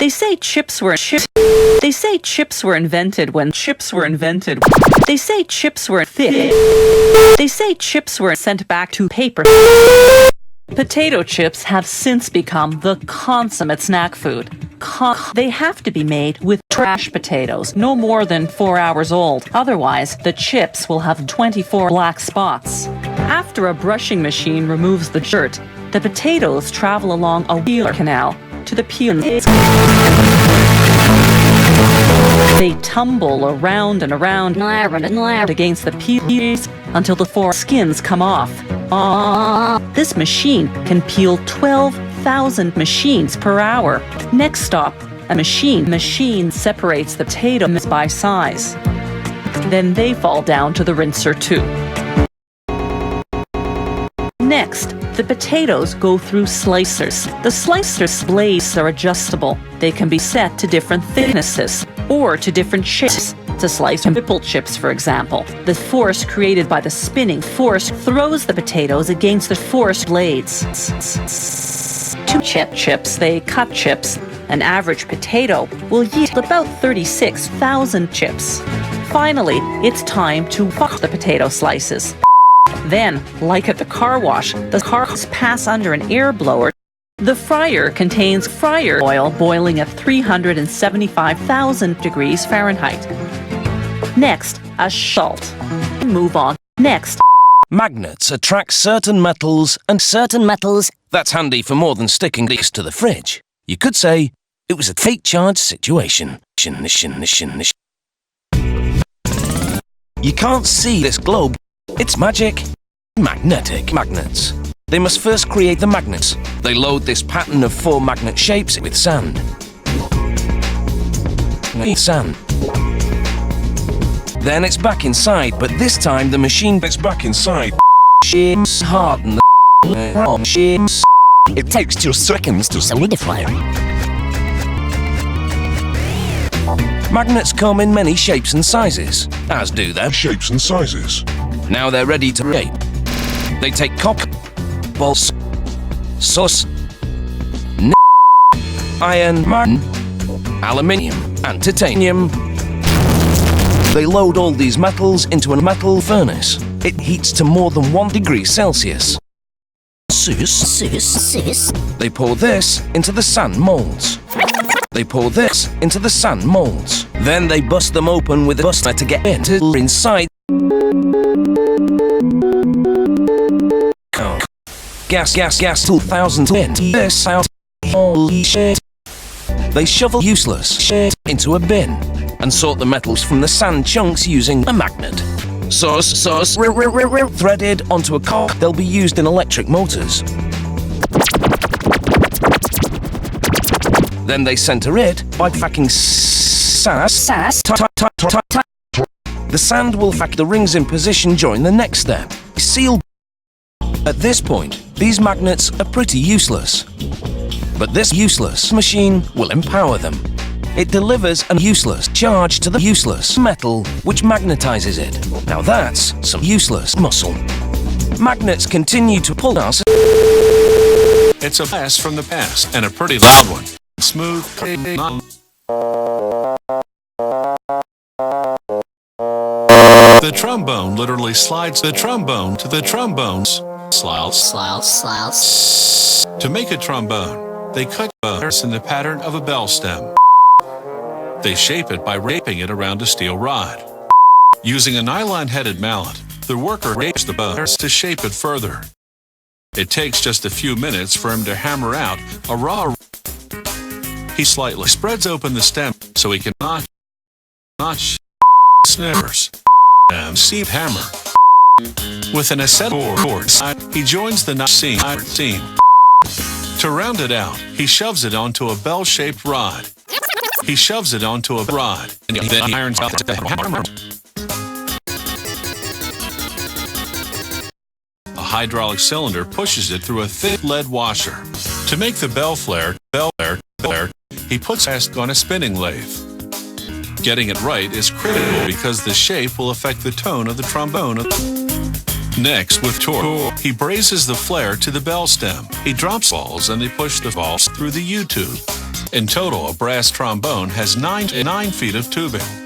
They say chips were invented when chips were invented. They say chips were thick. They say chips were sent back to paper. Potato chips have since become the consummate snack food. They have to be made with trash potatoes, no more than 4 hours old. Otherwise, the chips will have 24 black spots. After a brushing machine removes the dirt, the potatoes travel along a peeler canal to the peeler. They tumble around and around against the peels until the 4 skins come off. This machine can peel 12,000 machines per hour. Next stop, a machine separates the potatoes by size. Then they fall down to the rinser too. Next, the potatoes go through slicers. The slicer's blades are adjustable. They can be set to different thicknesses or to different shapes. To slice ripple chips, for example, the force created by the spinning force throws the potatoes against the force blades. To chip chips, they cut chips. An average potato will yield about 36,000 chips. Finally, it's time to wash the potato slices. Then, like at the car wash, the cars pass under an air blower. The fryer contains fryer oil boiling at 375,000 degrees Fahrenheit. Next, a salt. Move on. Next. Magnets attract certain metals and certain metals. That's handy for more than sticking these to the fridge. You could say it was a fake charge situation. You can't see this globe. It's magic. Magnetic magnets. They must first create the magnets. They load this pattern of 4 magnet shapes with sand. Then it's back inside, but this time the machine gets back inside. Ships harden the ships. It takes 2 seconds to solidify. Magnets come in many shapes and sizes, as do their shapes and sizes. Now they're ready to shape. They take copper, balls, sus, iron, aluminium, and titanium. They load all these metals into a metal furnace. It heats to more than 1 degree Celsius. They pour this into the sand molds. They pour this into the sand molds. Then they bust them open with a buster to get inside. Gas 2000 this out. Holy shit. They shovel useless shit into a bin and sort the metals from the sand chunks using a magnet. Threaded onto a car, they'll be used in electric motors. Then they center it by packing sand. The sand will pack the rings in position during the next step. Seal. At this point, these magnets are pretty useless. But this useless machine will empower them. It delivers a useless charge to the useless metal, which magnetizes it. Now that's some useless muscle. Magnets continue to pull us. It's a blast from the past, and a pretty loud one. Smooth. The trombone literally slides the trombone to the trombones. Sliles. To make a trombone, they cut bones in the pattern of a bell stem. They shape it by wrapping it around a steel rod. Using a nylon-headed mallet, the worker rapes the bones to shape it further. It takes just a few minutes for him to hammer out a raw. He slightly spreads open the stem so he can notch snippers and seam hammer. With an acetylene cord, he joins the seam. To round it out, he shoves it onto a bell-shaped rod. He shoves it onto a rod and then irons out the hammer. A hydraulic cylinder pushes it through a thick lead washer. To make the bell flare, he puts it on a spinning lathe. Getting it right is critical because the shape will affect the tone of the trombone. Next, with torque, he braces the flare to the bell stem. He drops balls and they push the balls through the U-tube. In total, a brass trombone has 9 feet of tubing.